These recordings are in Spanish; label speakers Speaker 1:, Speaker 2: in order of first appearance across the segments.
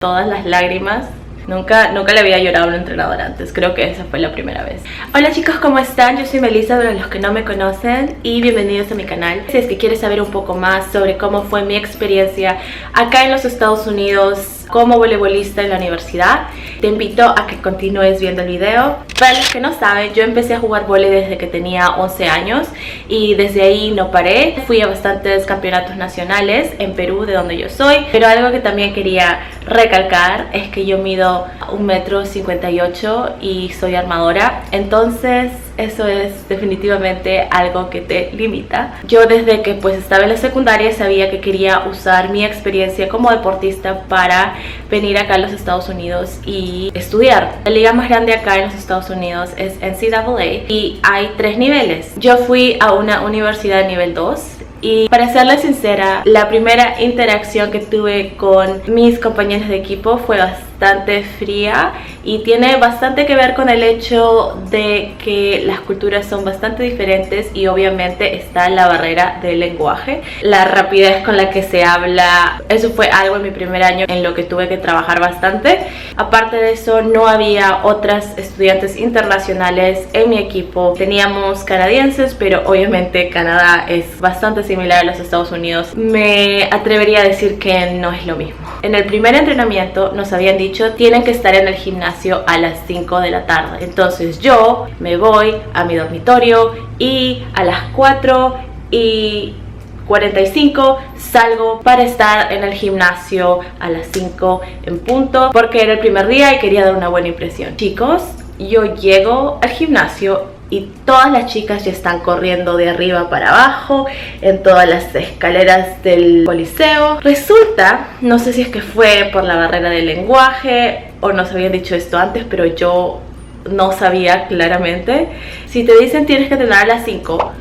Speaker 1: todas las lágrimas. Nunca le había llorado a un entrenador antes, creo que esa fue la primera vez. Hola chicos, ¿cómo están? Yo soy Melissa, para los que no me conocen, y bienvenidos a mi canal. Si es que quieres saber un poco más sobre cómo fue mi experiencia acá en los Estados Unidos como voleibolista en la universidad, te invito a que continúes viendo el video. Para los que no saben, yo empecé a jugar vóley desde que tenía 11 años y desde ahí no paré. Fui a bastantes campeonatos nacionales en Perú, de donde yo soy, pero algo que también quería recalcar es que yo mido 1,58 m y soy armadora, entonces eso es definitivamente algo que te limita. Yo desde que pues estaba en la secundaria sabía que quería usar mi experiencia como deportista para venir acá a los Estados Unidos y estudiar. La liga más grande acá en los Estados Unidos es NCAA y hay 3 niveles. Yo fui a una universidad de nivel 2. Y para serles sincera, la primera interacción que tuve con mis compañeros de equipo fue bastante fría y tiene bastante que ver con el hecho de que las culturas son bastante diferentes y obviamente está la barrera del lenguaje, la rapidez con la que se habla. Eso fue algo en mi primer año en lo que tuve que trabajar bastante. Aparte de eso, no había otras estudiantes internacionales en mi equipo. Teníamos canadienses, pero obviamente Canadá es bastante similar a los Estados Unidos. Me atrevería a decir que no es lo mismo. En el primer entrenamiento nos habían dicho tienen que estar en el gimnasio a las 5 de la tarde. Entonces yo me voy a mi dormitorio y a las 4:45 salgo para estar en el gimnasio a las 5 en punto, porque era el primer día y quería dar una buena impresión. Chicos, yo llego al gimnasio y todas las chicas ya están corriendo de arriba para abajo en todas las escaleras del coliseo. Resulta, no sé si es que fue por la barrera del lenguaje o nos habían dicho esto antes, pero yo no sabía claramente. Si te dicen tienes que entrenar a las 5,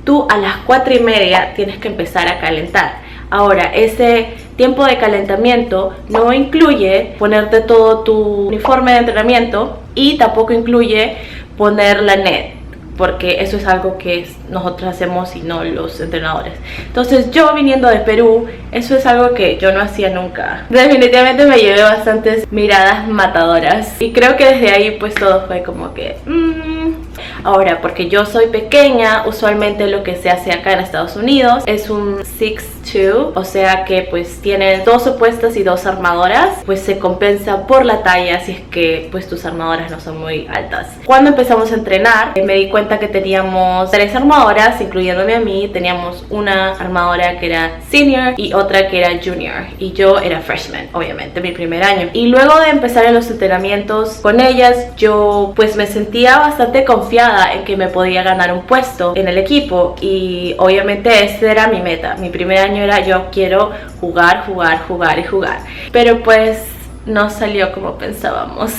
Speaker 1: tú a las 4:30 tienes que empezar a calentar. Ahora, ese tiempo de calentamiento no incluye ponerte todo tu uniforme de entrenamiento y tampoco incluye poner la net, porque eso es algo que nosotros hacemos y no los entrenadores. Entonces yo, viniendo de Perú, eso es algo que yo no hacía nunca. Definitivamente me llevé bastantes miradas matadoras y creo que desde ahí pues todo fue como que Ahora, porque yo soy pequeña, usualmente lo que se hace acá en Estados Unidos es un 6'2", o sea que pues tienen 2 opuestas y 2 armadoras, pues se compensa por la talla si es que pues tus armadoras no son muy altas. Cuando empezamos a entrenar, me di cuenta que teníamos 3 armadoras, incluyéndome a mí. Teníamos una armadora que era senior y otra que era junior, y yo era freshman, obviamente, mi primer año. Y luego de empezar en los entrenamientos con ellas, yo pues me sentía bastante confiada en que me podía ganar un puesto en el equipo, y obviamente esta era mi meta. Mi primer año era yo quiero jugar, pero pues no salió como pensábamos.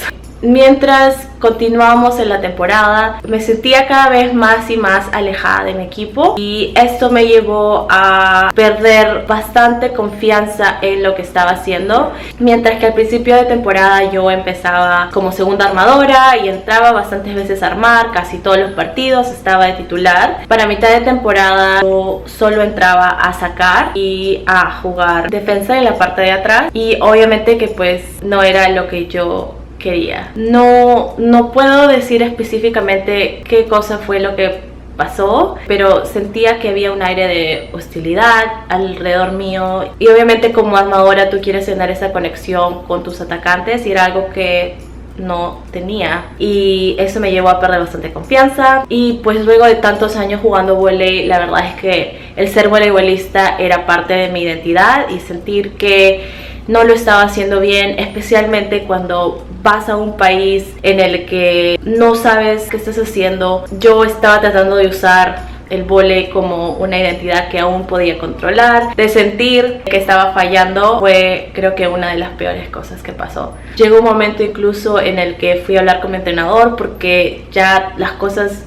Speaker 1: Mientras continuábamos en la temporada, me sentía cada vez más y más alejada de mi equipo, y esto me llevó a perder bastante confianza en lo que estaba haciendo. Mientras que al principio de temporada yo empezaba como segunda armadora y entraba bastantes veces a armar, casi todos los partidos estaba de titular. Para mitad de temporada yo solo entraba a sacar y a jugar defensa en la parte de atrás, y obviamente que pues no era lo que yo quería. No puedo decir específicamente qué cosa fue lo que pasó, pero sentía que había un aire de hostilidad alrededor mío, y obviamente como armadora tú quieres tener esa conexión con tus atacantes y era algo que no tenía, y eso me llevó a perder bastante confianza. Y pues luego de tantos años jugando vóley, la verdad es que el ser voleibolista era parte de mi identidad, y sentir que no lo estaba haciendo bien, especialmente cuando vas a un país en el que no sabes qué estás haciendo. Yo estaba tratando de usar el vóley como una identidad que aún podía controlar. De sentir que estaba fallando fue, creo que, una de las peores cosas que pasó. Llegó un momento incluso en el que fui a hablar con mi entrenador porque ya las cosas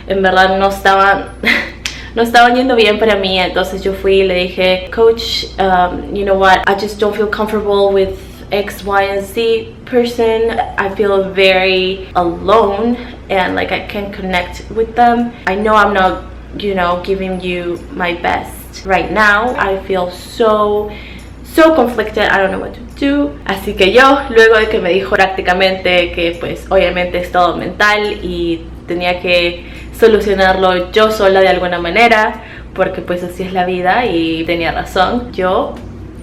Speaker 1: en verdad no estaban yendo bien para mí. Entonces yo fui y le dije, coach, you know what, I just don't feel comfortable with X, Y, and Z person. I feel very alone and like I can't connect with them. I know I'm not, giving you my best right now. I feel so conflicted. I don't know what to you. Así que yo, luego de que me dijo prácticamente que pues obviamente es todo mental y tenía que solucionarlo yo sola de alguna manera, porque pues así es la vida, y tenía razón, yo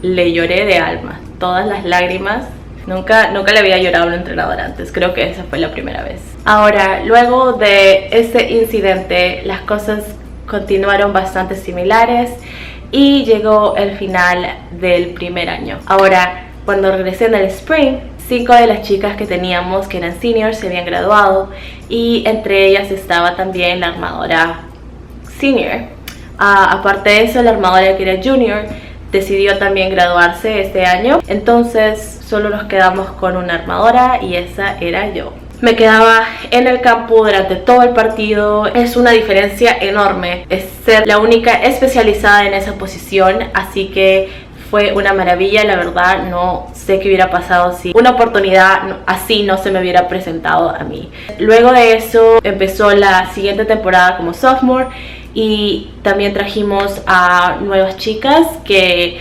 Speaker 1: le lloré de alma, todas las lágrimas. Nunca le había llorado a un entrenador antes, creo que esa fue la primera vez. Ahora, luego de ese incidente, las cosas continuaron bastante similares y llegó el final del primer año. Ahora, cuando regresé en el spring, 5 de las chicas que teníamos, que eran seniors, se habían graduado, y entre ellas estaba también la armadora senior. Aparte de eso, la armadora que era junior decidió también graduarse este año, entonces solo nos quedamos con una armadora y esa era yo. Me quedaba en el campo durante todo el partido. Es una diferencia enorme, es ser la única especializada en esa posición, así que fue una maravilla. La verdad, no sé qué hubiera pasado si una oportunidad así no se me hubiera presentado a mí. Luego de eso empezó la siguiente temporada como sophomore, y también trajimos a nuevas chicas que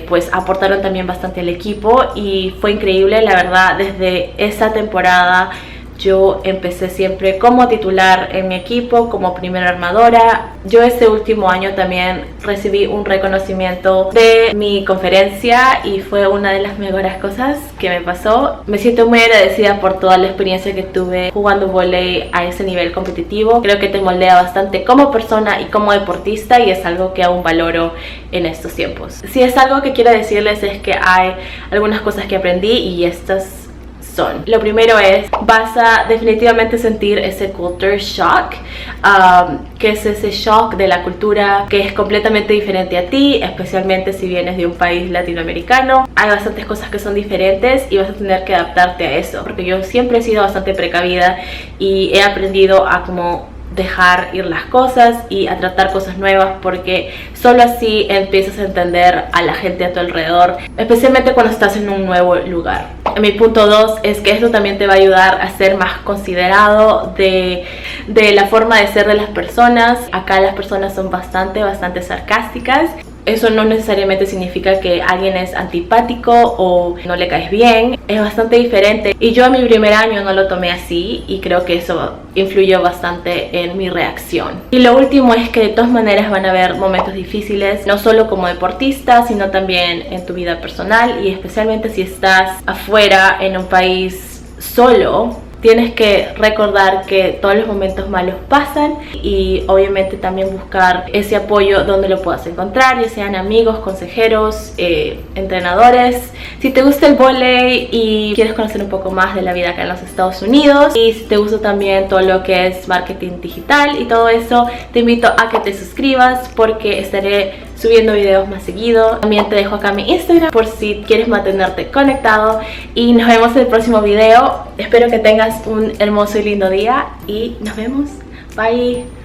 Speaker 1: pues aportaron también bastante al equipo, y fue increíble. La verdad, desde esa temporada yo empecé siempre como titular en mi equipo, como primera armadora. Yo ese último año también recibí un reconocimiento de mi conferencia y fue una de las mejores cosas que me pasó. Me siento muy agradecida por toda la experiencia que tuve jugando vóley a ese nivel competitivo. Creo que te moldea bastante como persona y como deportista, y es algo que aún valoro en estos tiempos. Si es algo que quiero decirles es que hay algunas cosas que aprendí, y estas son: lo primero es, vas a definitivamente sentir ese culture shock, que es ese shock de la cultura que es completamente diferente a ti, especialmente si vienes de un país latinoamericano. Hay bastantes cosas que son diferentes y vas a tener que adaptarte a eso, porque yo siempre he sido bastante precavida y he aprendido a como dejar ir las cosas y a tratar cosas nuevas, porque solo así empiezas a entender a la gente a tu alrededor, especialmente cuando estás en un nuevo lugar. Mi punto 2 es que esto también te va a ayudar a ser más considerado de la forma de ser de las personas. Acá las personas son bastante sarcásticas. Eso no necesariamente significa que alguien es antipático o no le caes bien. Es bastante diferente, y yo en mi primer año no lo tomé así, y creo que eso influyó bastante en mi reacción. Y lo último es que de todas maneras van a haber momentos difíciles, no solo como deportista, sino también en tu vida personal, y especialmente si estás afuera en un país solo. Tienes que recordar que todos los momentos malos pasan, y obviamente también buscar ese apoyo donde lo puedas encontrar, ya sean amigos, consejeros, entrenadores. Si te gusta el vóley y quieres conocer un poco más de la vida acá en los Estados Unidos, y si te gusta también todo lo que es marketing digital y todo eso, te invito a que te suscribas, porque estaré subiendo videos más seguido. También te dejo acá mi Instagram por si quieres mantenerte conectado, y nos vemos en el próximo video. Espero que tengas un hermoso y lindo día y nos vemos. Bye.